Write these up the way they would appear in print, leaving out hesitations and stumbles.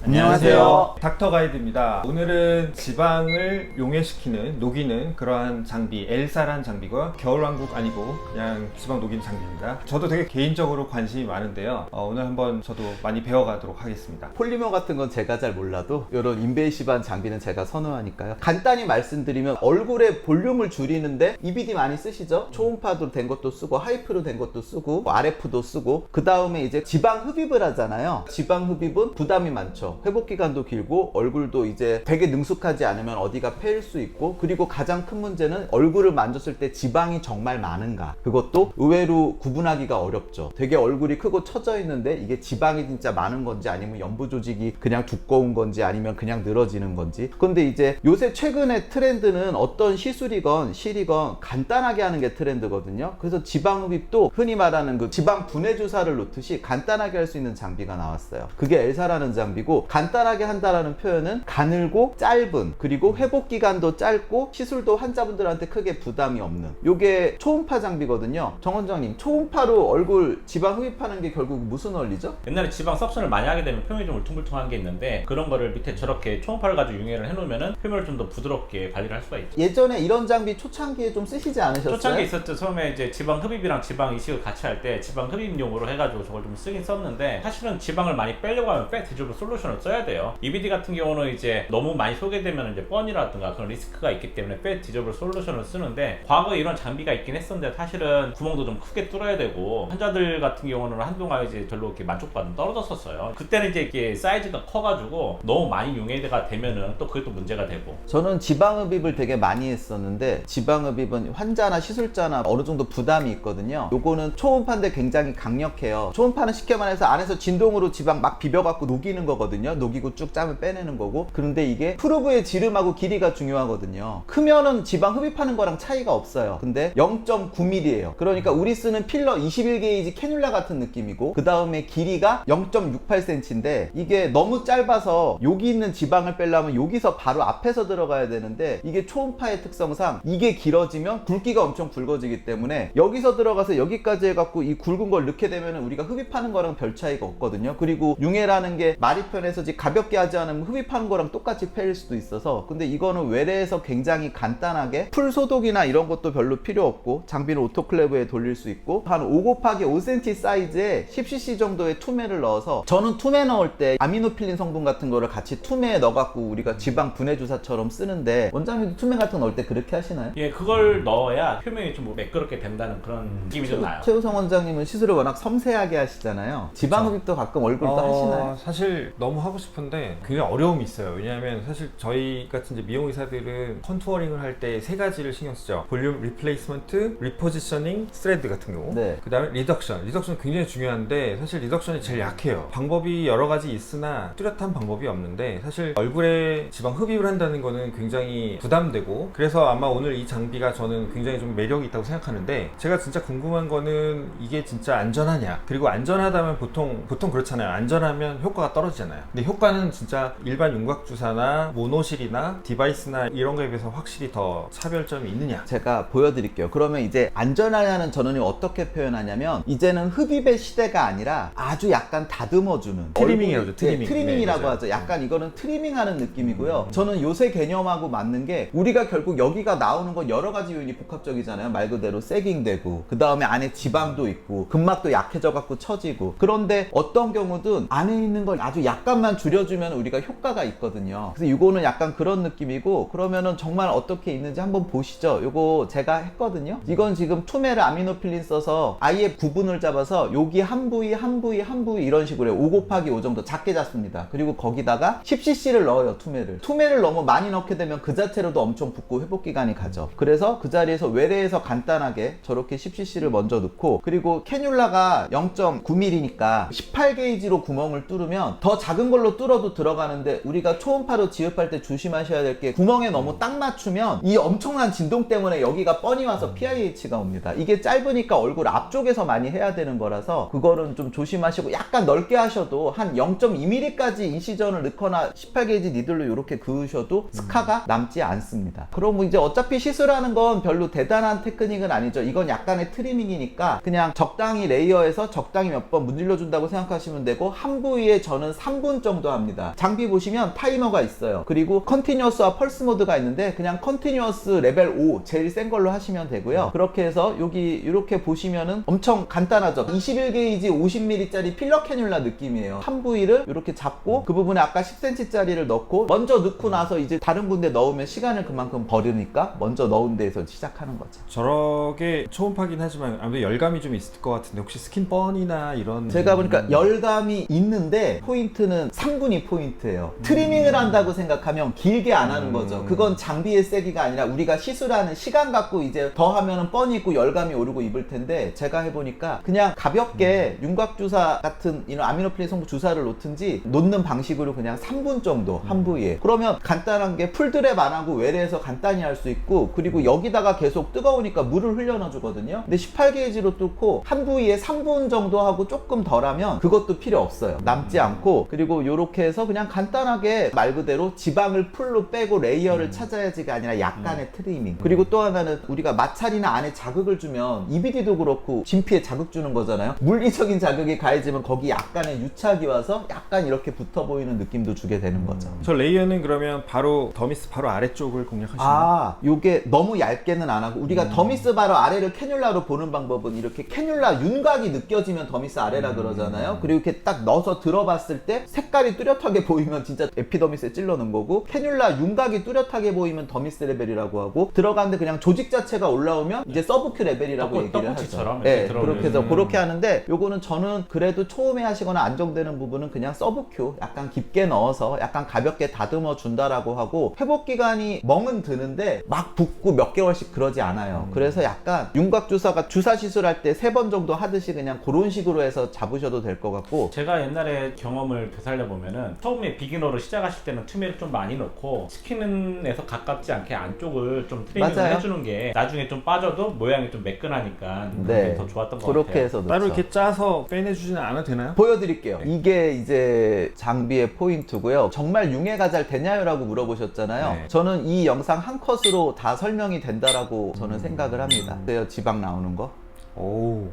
안녕하세요. 닥터 가이드입니다. 오늘은 지방을 용해시키는, 녹이는 그러한 장비, 엘사란 장비고요. 겨울왕국 아니고 그냥 지방 녹이는 장비입니다. 저도 되게 개인적으로 관심이 많은데요. 오늘 한번 저도 많이 배워가도록 하겠습니다. 폴리머 같은 건 제가 잘 몰라도 이런 인베이시브한 장비는 제가 선호하니까요. 간단히 말씀드리면 얼굴의 볼륨을 줄이는데 EBD 많이 쓰시죠? 초음파도 된 것도 쓰고 하이프로 된 것도 쓰고 RF도 쓰고, 그 다음에 이제 지방 흡입을 하잖아요. 지방 흡입은 부담이 많죠. 회복 기간도 길고 얼굴도 이제 되게 능숙하지 않으면 어디가 패일 수 있고, 그리고 가장 큰 문제는 얼굴을 만졌을 때 지방이 정말 많은가, 그것도 의외로 구분하기가 어렵죠. 되게 얼굴이 크고 처져 있는데 이게 지방이 진짜 많은 건지 아니면 연부 조직이 그냥 두꺼운 건지 아니면 그냥 늘어지는 건지. 근데 이제 요새 최근에 트렌드는 어떤 시술이건 실이건 간단하게 하는 게 트렌드거든요. 그래서 지방 흡입도 흔히 말하는 그 지방 분해 주사를 놓듯이 간단하게 할 수 있는 장비가 나왔어요. 그게 엘사라는 장비고, 간단하게 한다라는 표현은 가늘고 짧은, 그리고 회복 기간도 짧고 시술도 환자분들한테 크게 부담이 없는, 요게 초음파 장비거든요. 정 원장님, 초음파로 얼굴 지방 흡입하는 게 결국 무슨 원리죠? 옛날에 지방 석션을 많이 하게 되면 표면이 좀 울퉁불퉁한 게 있는데, 그런 거를 밑에 저렇게 초음파를 가지고 융해를 해놓으면 표면을 좀 더 부드럽게 관리를 할 수가 있죠. 예전에 이런 장비 초창기에 좀 쓰시지 않으셨어요? 초창기에 있었죠. 처음에 이제 지방 흡입이랑 지방 이식을 같이 할 때 지방 흡입용으로 해가지고 저걸 좀 쓰긴 썼는데, 사실은 지방을 많이 빼려고 하면 팻 디저블 솔루션을 써야 돼요. EBD 같은 경우는 이제 너무 많이 소개되면 이제 뻔이라든가 그런 리스크가 있기 때문에 팻 디저블 솔루션을 쓰는데, 과거에 이런 장비가 있긴 했었는데 사실은 구멍도 좀 크게 뚫어야 되고, 환자들 같은 경우는 한동안 이제 별로 이렇게 만족도가 떨어졌었어요. 그때는 이제 이게 사이즈가 커가지고 너무 많이 융해가 되면은 또 그게 또 문제가 되고. 저는 지방흡입을 되게 많이 했었는데, 지방흡입은 환자나 시술자나 어느 정도 부담이 있거든요. 요거는 초음파인데 굉장히 강력해요. 초음파는 쉽게 말해서 안에서 진동으로 지방 막 비벼갖고 녹이는 거거든요. 녹이고 쭉 짜면 빼내는 거고. 그런데 이게 프루브의 지름하고 길이가 중요하거든요. 크면은 지방 흡입하는 거랑 차이가 없어요. 근데 0.9mm예요. 그러니까 우리 쓰는 필러 21게이지 캐뉼라 같은 느낌이고, 그 다음에 길이가 0.68cm인데 이게 너무 짧아서 여기 있는 지방을 빼려면 여기서 바로 앞에서 들어가야 되는데, 이게 초음파의 특성상 이게 길어지면 굵기가 엄청 굵어지기 때문에 여기서 들어가서 여기까지 해갖고 이 굵은 걸 넣게 되면 우리가 흡입하는 거랑 별 차이가 없거든요. 그리고 융해라는 게 말이 편해서 가볍게 하지 않으면 흡입하는 거랑 똑같이 패일 수도 있어서. 근데 이거는 외래에서 굉장히 간단하게 풀 소독이나 이런 것도 별로 필요 없고, 장비는 오토클레브에 돌릴 수 있고, 한 5×5cm 사이즈에 10cc 정도의 투매를 넣어서, 저는 투매 넣을 때 아미노필린 성분 같은 거를 같이 투매에 넣어갖고 우리가 지방 분해 주사처럼 쓰는데, 원장님도 투매 같은 거 넣을 때 그렇게 하시나요? 예, 그걸 넣어야 표면이 좀 매끄럽게 된다는 그런 느낌이 좀 나요. 최우성 원장님은 시술을 워낙 섬세하게 하시잖아요. 지방 흡입도 가끔 얼굴도 하시나요? 사실 너무 하고 싶은데 굉장히 어려움이 있어요. 왜냐하면 사실 저희 같은 이제 미용 의사들은 컨투어링을 할 때 세 가지를 신경 쓰죠. 볼륨 리플레이스먼트, 리포지셔닝, 스레드 같은 경우. 네. 그 다음에 리덕션. 리덕션 굉장히 중요한데 사실 리덕션이 제일 약해요. 방법이 여러 가지 있으나 뚜렷한 방법이 없는데, 사실 얼굴에 지방 흡입을 한다는 거는 굉장히 부담되고, 그래서 아마 오늘 이 장비가 저는 굉장히 좀 매력이 있다고 생각하는데, 제가 진짜 궁금한 거는 이게 진짜 안전하냐, 그리고 안전하다면 보통 그렇잖아요. 안전하면 효과가 떨어지잖아요. 근데 효과는 진짜 일반 윤곽주사나 모노실이나 디바이스나 이런 거에 비해서 확실히 더 차별점이 있느냐. 제가 보여드릴게요. 그러면 이제 안전하냐는 저는 어떻게 표현하냐면, 이제는 흡입의 시대가 아니라 아주 약간 다듬어주는 트리밍이라고 하죠. 트리밍. 트리밍이라고 네, 하죠. 약간 이거는 트리밍하는 느낌이고요. 저는 요새 개념하고 맞는 게, 우리가 결국 여기가 나오는 건 여러 가지 요인이 복합적이잖아요. 말 그대로 세깅되고, 그 다음에 안에 지방도 있고, 근막도 약해져 갖고 처지고. 그런데 어떤 경우든 안에 있는 걸 아주 약간만 줄여주면 우리가 효과가 있거든요. 그래서 이거는 약간 그런 느낌이고, 그러면은 정말 어떻게 있는지 한번 보시죠. 요거 제가 했거든요. 이건 지금 투메를 아미노필린 써서 아예 구분을 잡아서 여기 한 부위 한 부위 한 부위 이런 식으로 5×5 정도 작게 잡습니다. 그리고 거기다가 10cc를 넣어요. 투메를 너무 많이 넣게 되면 그 자체로도 엄청 붓고 회복 기간이 가죠. 그래서 그 자리에서 외래에서 간단하게 저렇게 10cc를 먼저 넣고, 그리고 캐뉼라가 0.9mm니까 18게이지로 구멍을 뚫으면 더 작은 걸로 뚫어도 들어가는데, 우리가 초음파로 지흡할 때 조심하셔야 될 게, 구멍에 너무 딱 맞추면 이 엄청난 진동 때문에 여기가 뻔히 와서 PIH가 옵니다. 이게 짧으니까 얼굴 앞쪽에서 많이 해야 되는 거라서 그거는 좀 조심하시고, 약간 넓게 하셔도 한 0.2mm까지 이시전을 넣거나 18게이지 니들로 이렇게 그으셔도 스카가 남지 않습니다. 그럼 뭐 이제 어차피 시술하는 건 별로 대단한 테크닉은 아니죠. 이건 약간의 트리밍이니까 그냥 적당히 레이어해서 적당히 몇 번 문질러 준다고 생각하시면 되고, 한 부위에 저는 3분 3분 정도 합니다. 장비 보시면 타이머가 있어요. 그리고 컨티뉴어스와 펄스 모드가 있는데 그냥 컨티뉴어스 레벨 5 제일 센 걸로 하시면 되고요. 그렇게 해서 여기 이렇게 보시면은 엄청 간단하죠. 21게이지 50ml짜리 필러 캐뉼라 느낌이에요. 한 부위를 이렇게 잡고 그 부분에 아까 10cm짜리를 넣고 먼저 넣고 나서 이제 다른 군데 넣으면 시간을 그만큼 버리니까 먼저 넣은 데에서 시작하는 거죠. 저렇게 초음파긴 하지만 아무래도 열감이 좀 있을 것 같은데 혹시 스킨 뻔이나 이런 제가 보니까 열감이 있는데 포인트는 3분이 포인트예요. 트리밍을 한다고 생각하면 길게 안 하는 거죠. 그건 장비의 세기가 아니라 우리가 시술하는 시간 갖고 이제 더 하면은 뻔히 있고 열감이 오르고 입을 텐데 제가 해보니까 그냥 가볍게 윤곽주사 같은 이런 아미노필린 성분 주사를 놓든지 놓는 방식으로 그냥 3분 정도 한 부위에 그러면 간단한 게 풀드랩 안 하고 외래에서 간단히 할 수 있고 그리고 여기다가 계속 뜨거우니까 물을 흘려 넣어주거든요. 근데 18게이지로 뚫고 한 부위에 3분 정도 하고 조금 덜 하면 그것도 필요 없어요. 남지 않고 그리고 요렇게 해서 그냥 간단하게 말 그대로 지방을 풀로 빼고 레이어를 찾아야지가 아니라 약간의 트리밍. 그리고 또 하나는 우리가 마찰이나 안에 자극을 주면 EBD도 그렇고 진피에 자극 주는 거잖아요. 물리적인 자극이 가해지면 거기 약간의 유착이 와서 약간 이렇게 붙어 보이는 느낌도 주게 되는 거죠. 저 레이어는 그러면 바로 더미스 바로 아래쪽을 공략하시나요? 아, 요게 너무 얇게는 안 하고 우리가 더미스 바로 아래를 캐뉼라로 보는 방법은 이렇게 캐뉼라 윤곽이 느껴지면 더미스 아래라 그러잖아요. 그리고 이렇게 딱 넣어서 들어봤을 때 색깔이 뚜렷하게 보이면 진짜 에피더미스에 찔러 넣은 거고 캐뉼라 윤곽이 뚜렷하게 보이면 더미스 레벨이라고 하고 들어가는데 그냥 조직 자체가 올라오면 이제 서브큐 레벨이라고 얘기를 하죠. 네, 그렇게 해서 그렇게 하는데 요거는 저는 그래도 처음에 하시거나 안정되는 부분은 그냥 서브큐 약간 깊게 넣어서 약간 가볍게 다듬어 준다라고 하고 회복 기간이 멍은 드는데 막 붓고 몇 개월씩 그러지 않아요. 그래서 약간 윤곽 주사가 주사 시술할 때 3번 정도 하듯이 그냥 그런 식으로 해서 잡으셔도 될 것 같고 제가 옛날에 경험을 되살려 보면은 처음에 비기너로 시작하실 때는 투미를 좀 많이 넣고 스킨에서 가깝지 않게 안쪽을 좀 트리밍을 맞아요. 해주는 게 나중에 좀 빠져도 모양이 좀 매끈하니까 네. 그게 더 좋았던 것 그렇게 같아요. 해서 따로 넣죠. 이렇게 짜서 빼내주지는 않아도 되나요? 보여드릴게요. 이게 이제 장비의 포인트고요. 정말 융해가 잘 되냐요라고 물어보셨잖아요. 네. 저는 이 영상 한 컷으로 다 설명이 된다라고 저는 생각을 합니다. 그래요, 지방 나오는 거. 오.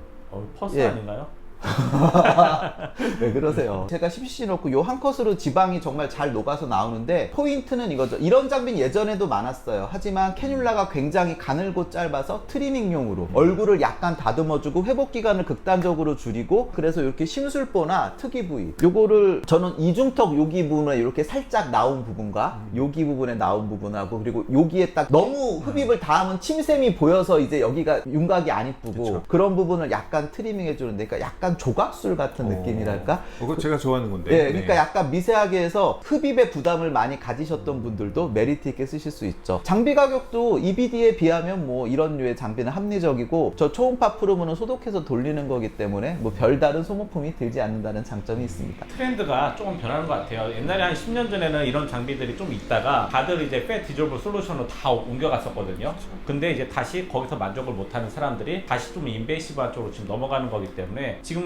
퍼스 예. 아닌가요? 왜 그러세요? 제가 CPC 넣고 요 한 컷으로 지방이 정말 잘 녹아서 나오는데 포인트는 이거죠. 이런 장비는 예전에도 많았어요. 하지만 캐뉼라가 굉장히 가늘고 짧아서 트리밍용으로 얼굴을 약간 다듬어주고 회복 기간을 극단적으로 줄이고 그래서 이렇게 심술보나 특이 부위 요거를 저는 이중턱 여기 부분에 이렇게 살짝 나온 부분과 여기 부분에 나온 부분하고 그리고 여기에 딱 너무 흡입을 다 하면 침샘이 보여서 이제 여기가 윤곽이 안 이쁘고 그쵸. 그런 부분을 약간 트리밍 해주는데 그러니까 약간 조각술 같은 느낌이랄까? 그거 제가 좋아하는 건데. 네, 그러니까 약간 미세하게 해서 흡입의 부담을 많이 가지셨던 분들도 메리트 있게 쓰실 수 있죠. 장비 가격도 EBD에 비하면 뭐 이런 류의 장비는 합리적이고 저 초음파 프로브는 소독해서 돌리는 거기 때문에 뭐 별다른 소모품이 들지 않는다는 장점이 있습니다. 트렌드가 조금 변하는 것 같아요. 옛날에 한 10년 전에는 이런 장비들이 좀 있다가 다들 이제 팻 디졸브 솔루션으로 다 옮겨갔었거든요. 근데 이제 다시 거기서 만족을 못하는 사람들이 다시 좀 인베이시브한 쪽으로 지금 넘어가는 거기 때문에 지금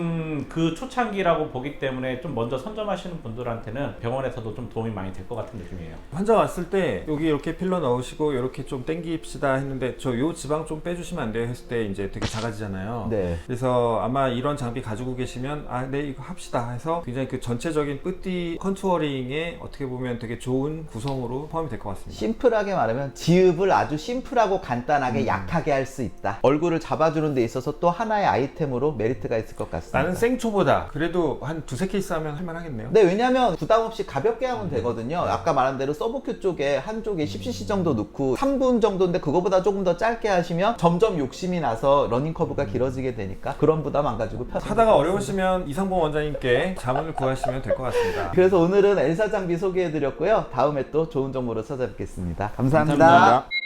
그 초창기라고 보기 때문에 좀 먼저 선점하시는 분들한테는 병원에서도 좀 도움이 많이 될 것 같은 느낌이에요. 환자 왔을 때 여기 이렇게 필러 넣으시고 이렇게 좀 땡깁시다 했는데 저 요 지방 좀 빼주시면 안 돼요 했을 때 이제 되게 작아지잖아요. 네. 그래서 아마 이런 장비 가지고 계시면 아, 네 이거 합시다 해서 굉장히 그 전체적인 뿌띠 컨투어링에 어떻게 보면 되게 좋은 구성으로 포함이 될 것 같습니다. 심플하게 말하면 지읍을 아주 심플하고 간단하게 약하게 할 수 있다. 얼굴을 잡아주는 데 있어서 또 하나의 아이템으로 메리트가 있을 것 같습니다. 나는 생초보다 그래도 한 두세 케이스 하면 할만하겠네요. 네, 왜냐면 부담 없이 가볍게 하면 되거든요. 아까 말한 대로 서브큐 쪽에 한쪽에 10cc 정도 넣고 3분 정도인데 그거보다 조금 더 짧게 하시면 점점 욕심이 나서 러닝 커브가 길어지게 되니까 그런 부담 안 가지고 하다가 어려우시면 이상봉 원장님께 자문을 구하시면 될 것 같습니다. 그래서 오늘은 엘사 장비 소개해드렸고요. 다음에 또 좋은 정보로 찾아뵙겠습니다. 감사합니다. 감사합니다.